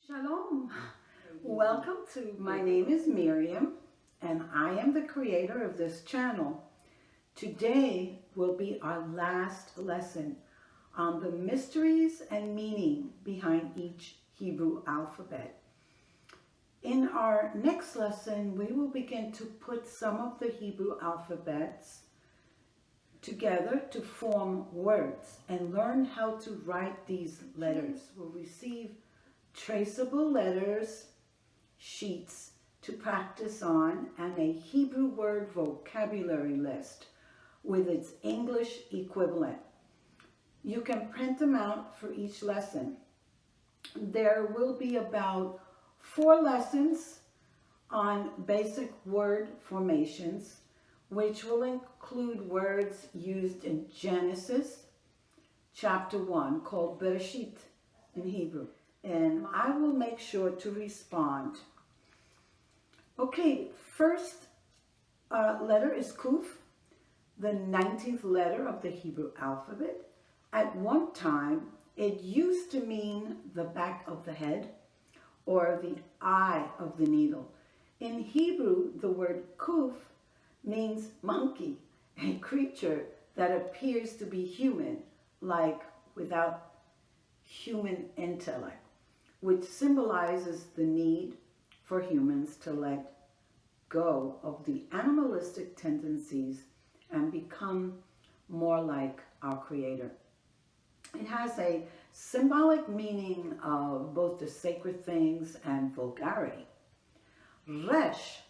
Shalom. Welcome to my name is Miriam and I am the creator of this channel. Today will be our last lesson on the mysteries and meaning behind each Hebrew alphabet. In our next lesson, we will begin to put some of the Hebrew alphabets together to form words and learn how to write these letters. We'll receive traceable letters sheets to practice on and a Hebrew word vocabulary list with its English equivalent. You can print them out for each lesson. There will be about 4 lessons on basic word formations, which will include words used in Genesis chapter 1 called Bereshit in Hebrew. And I will make sure to respond. Okay, first letter is Qoof, the 19th letter of the Hebrew alphabet. At one time, it used to mean the back of the head or the eye of the needle. In Hebrew, the word Qoof means monkey, a creature that appears to be human, like without human intellect, which symbolizes the need for humans to let go of the animalistic tendencies and become more like our Creator. It has a symbolic meaning of both the sacred things and vulgarity. Resh,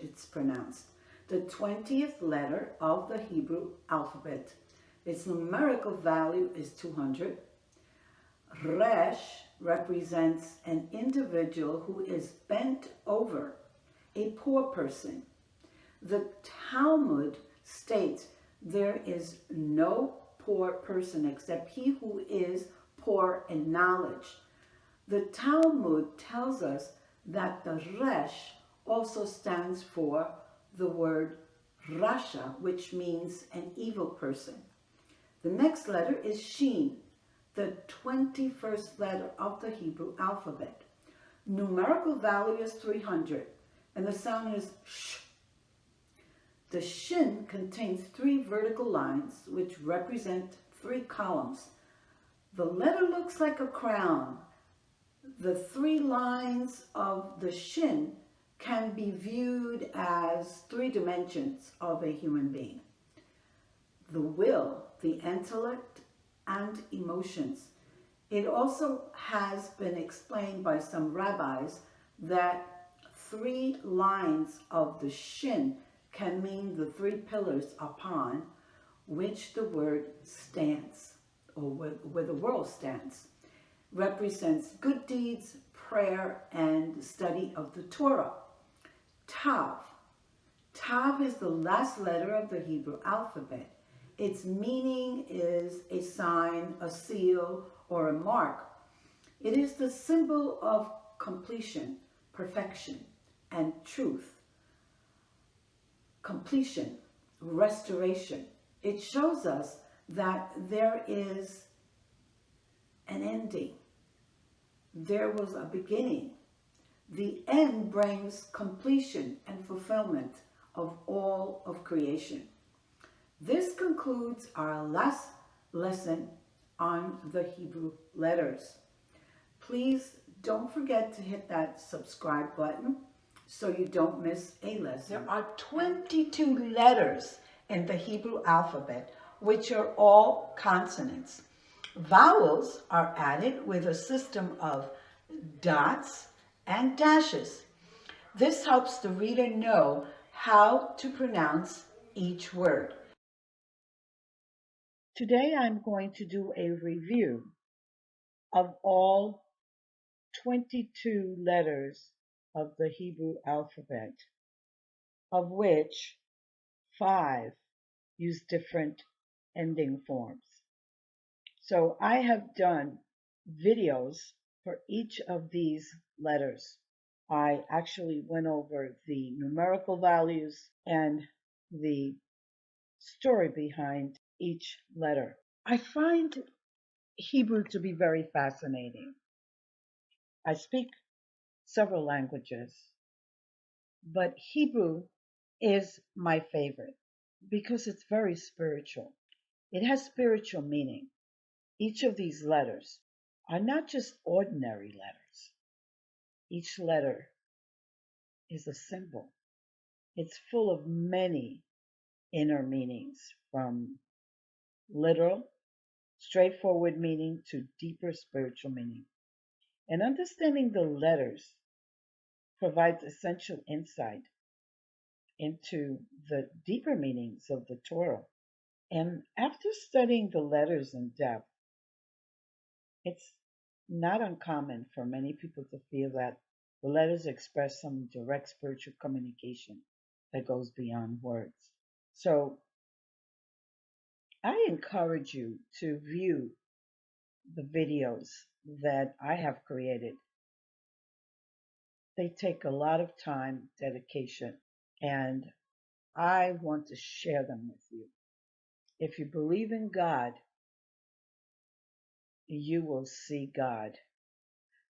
it's pronounced, the 20th letter of the Hebrew alphabet. Its numerical value is 200. Resh represents an individual who is bent over, a poor person. The Talmud states there is no poor person except he who is poor in knowledge. The Talmud tells us that the Resh also stands for the word Rasha, which means an evil person. The next letter is Shin, the 21st letter of the Hebrew alphabet. Numerical value is 300, and the sound is sh. The Shin contains 3 vertical lines, which represent 3 columns. The letter looks like a crown. The 3 lines of the Shin can be viewed as 3 dimensions of a human being: the will, the intellect, and emotions. It also has been explained by some rabbis that 3 lines of the Shin can mean the 3 pillars upon which the word stands, or where the world stands. Represents good deeds, prayer, and study of the Torah. Tav. Tav is the last letter of the Hebrew alphabet. Its meaning is a sign, a seal, or a mark. It is the symbol of completion, perfection, and truth. Completion, restoration. It shows us that there is an ending. There was a beginning. The end brings completion and fulfillment of all of creation. This concludes our last lesson on the Hebrew letters. Please don't forget to hit that subscribe button so you don't miss a lesson. There are 22 letters in the Hebrew alphabet, which are all consonants. Vowels are added with a system of dots and dashes. This helps the reader know how to pronounce each word. Today I'm going to do a review of all 22 letters of the Hebrew alphabet, of which 5 use different ending forms. So I have done videos for each of these letters. I actually went over the numerical values and the story behind each letter. I find Hebrew to be very fascinating. I speak several languages, but Hebrew is my favorite because it's very spiritual. It has spiritual meaning. Each of these letters are not just ordinary letters. Each letter is a symbol. It's full of many inner meanings, from literal, straightforward meaning to deeper spiritual meaning. And understanding the letters provides essential insight into the deeper meanings of the Torah. And after studying the letters in depth, it's not uncommon for many people to feel that the letters express some direct spiritual communication that goes beyond words. So I encourage you to view the videos that I have created. They take a lot of time, dedication, and I want to share them with you. If you believe in God, you will see God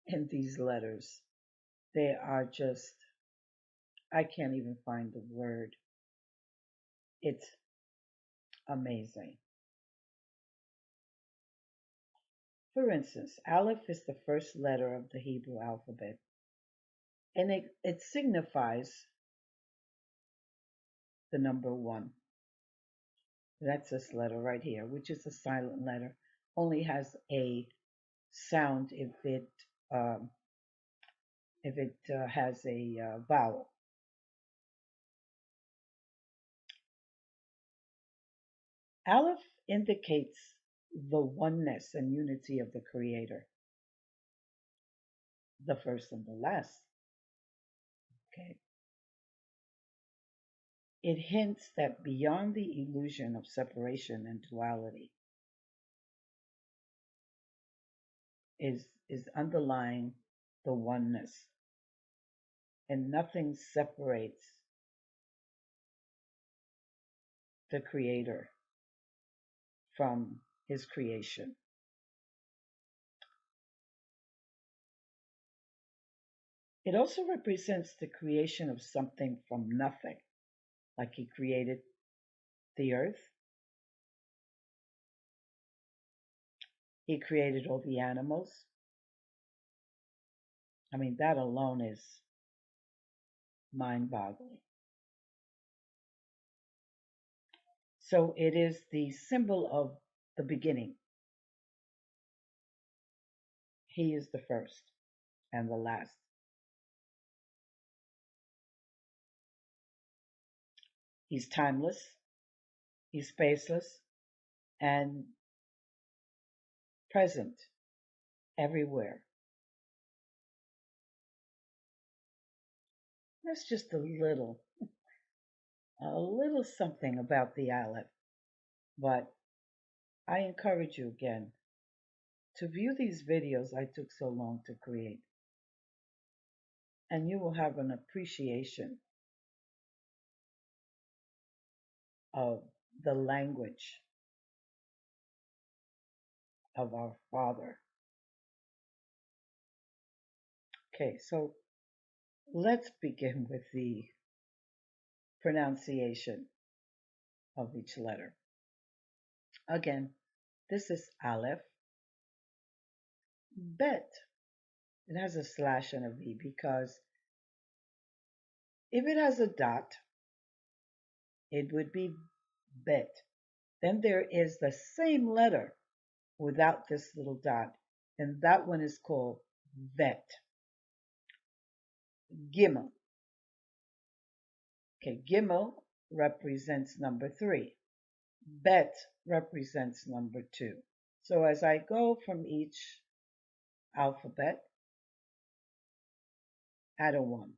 in these letters. They are just, I can't even find the word. It's amazing. For instance, Aleph is the first letter of the Hebrew alphabet, and it signifies the number one. That's this letter right here, which is a silent letter. Only has a sound um, if it has a vowel. Aleph indicates the oneness and unity of the Creator, the first and the last. Okay. It hints that beyond the illusion of separation and duality is underlying the oneness, and nothing separates the Creator from His creation. It also represents the creation of something from nothing, like He created the earth, He created all the animals. I mean, that alone is mind boggling. So it is the symbol of the beginning. He is the first and the last. He's timeless, he's spaceless, and present everywhere. That's just a little something about the Aleph. But I encourage you again to view these videos I took so long to create, and you will have an appreciation of the language of our Father. Okay, so let's begin with the pronunciation of each letter. Again, this is Aleph Bet. It has a slash and a V because if it has a dot, it would be Bet. Then there is the same letter without this little dot, and that one is called Vet. Gimel. Okay, Gimel represents number 3. Bet represents number 2. So as I go from each alphabet, add a 1.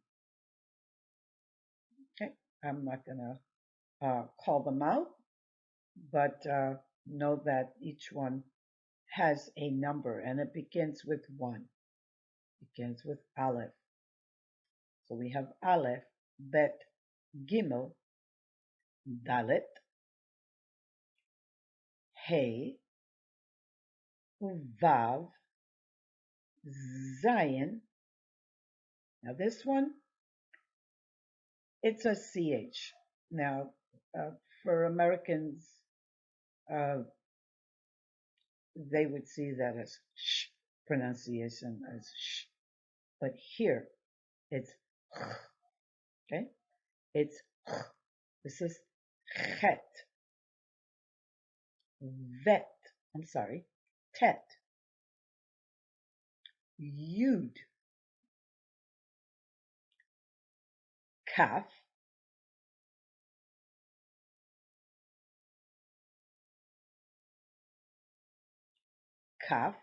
Okay, I'm not going to call them out, but know that each one has a number and it begins with 1. It begins with Aleph. So we have Aleph, Bet, Gimel, Dalet, Hey, Vav, Zion. Now this one, it's a CH. Now, for Americans, uh, they would see that as sh pronunciation as sh. But here, it's okay. It's this is chet, vet. I'm sorry, tet, yud, kaf, kaf,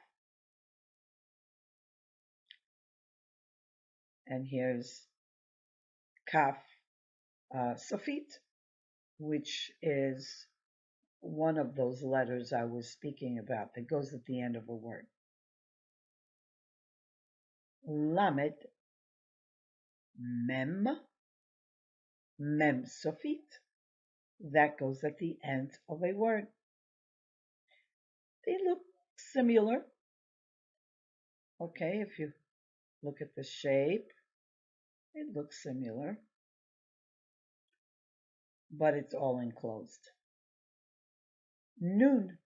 and here's kaf sofit, which is one of those letters I was speaking about that goes at the end of a word. Lamed, mem, mem sofit, that goes at the end of a word. They look similar. Okay, if you look at the shape, it looks similar, but it's all enclosed. Nun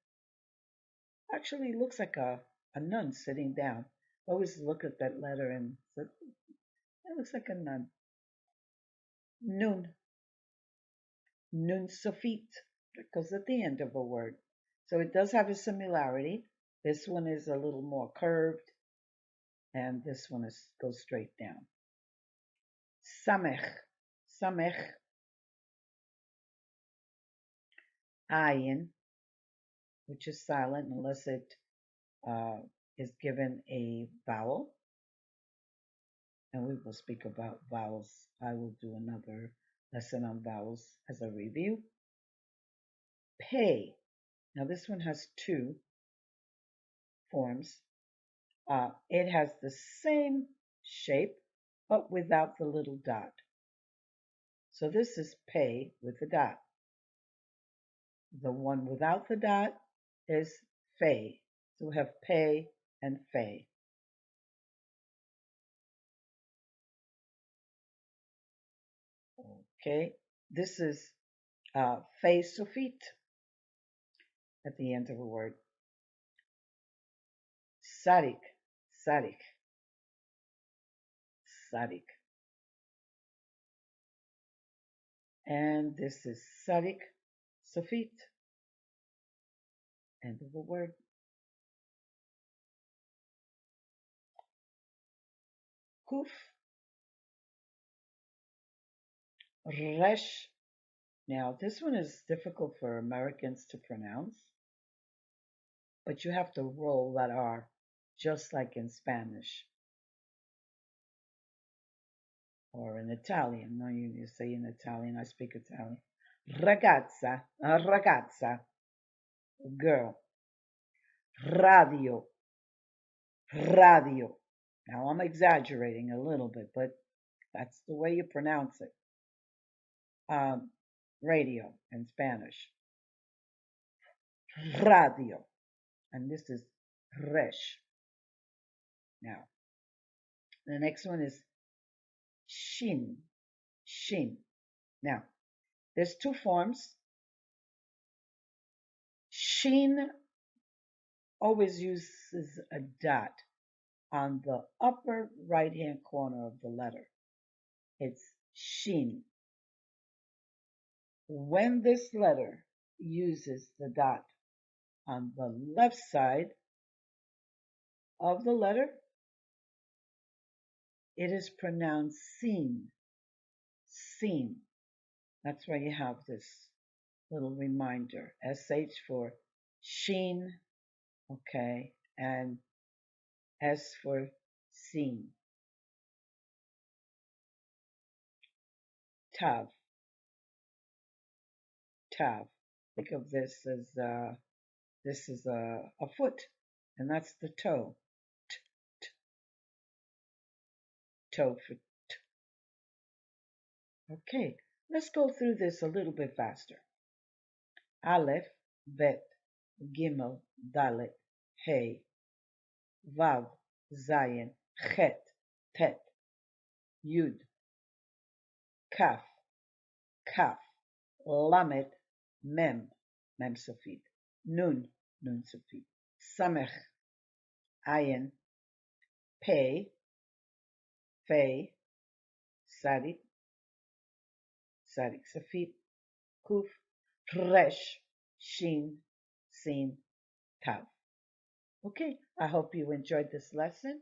actually looks like a nun sitting down. I always look at that letter and say, it looks like a nun. Nun, nun sofit, that goes at the end of a word. So it does have a similarity. This one is a little more curved, and this one goes straight down. Samech, samech, ayin, which is silent unless it is given a vowel. And we will speak about vowels. I will do another lesson on vowels as a review. Pay. Now this one has two forms. It has the same shape, but without the little dot. So this is pay with the dot. The one without the dot is fay. So we have pay and fay. Okay, this is fay sofit at the end of a word. Sadik, sadik, sadik. And this is sadik sofit, end of a word. Qoof, Resh. Now, this one is difficult for Americans to pronounce, but you have to roll that R just like in Spanish or in Italian. No, you say in Italian, I speak Italian. Ragazza, ragazza, girl. Radio, radio. Now, I'm exaggerating a little bit, but that's the way you pronounce it. Radio in Spanish. Radio. And this is Resh. Now, the next one is Shin. Shin. Now, there's two forms. Shin always uses a dot on the upper right-hand corner of the letter. It's Shin. When this letter uses the dot on the left side of the letter, it is pronounced Sin. Sin. That's why you have this little reminder. SH for Shin, okay, and S for Sin. Tav. Tav. Think of this as a foot, and that's the toe. T, t, toe for t. Okay, let's go through this a little bit faster. Alef, Bet, Gimel, Dalet, Hey, Vav, Zayin, Chet, Tet, Yud, Kaf, Kaf, Lamet, Mem, Mem Sofit, Nun, Nun Sofit, Samech, Ayin, Pei, Fei, Sadik, Sadik Sofit, Qoof, Resh, Shin, Sin, Tav. Okay, I hope you enjoyed this lesson.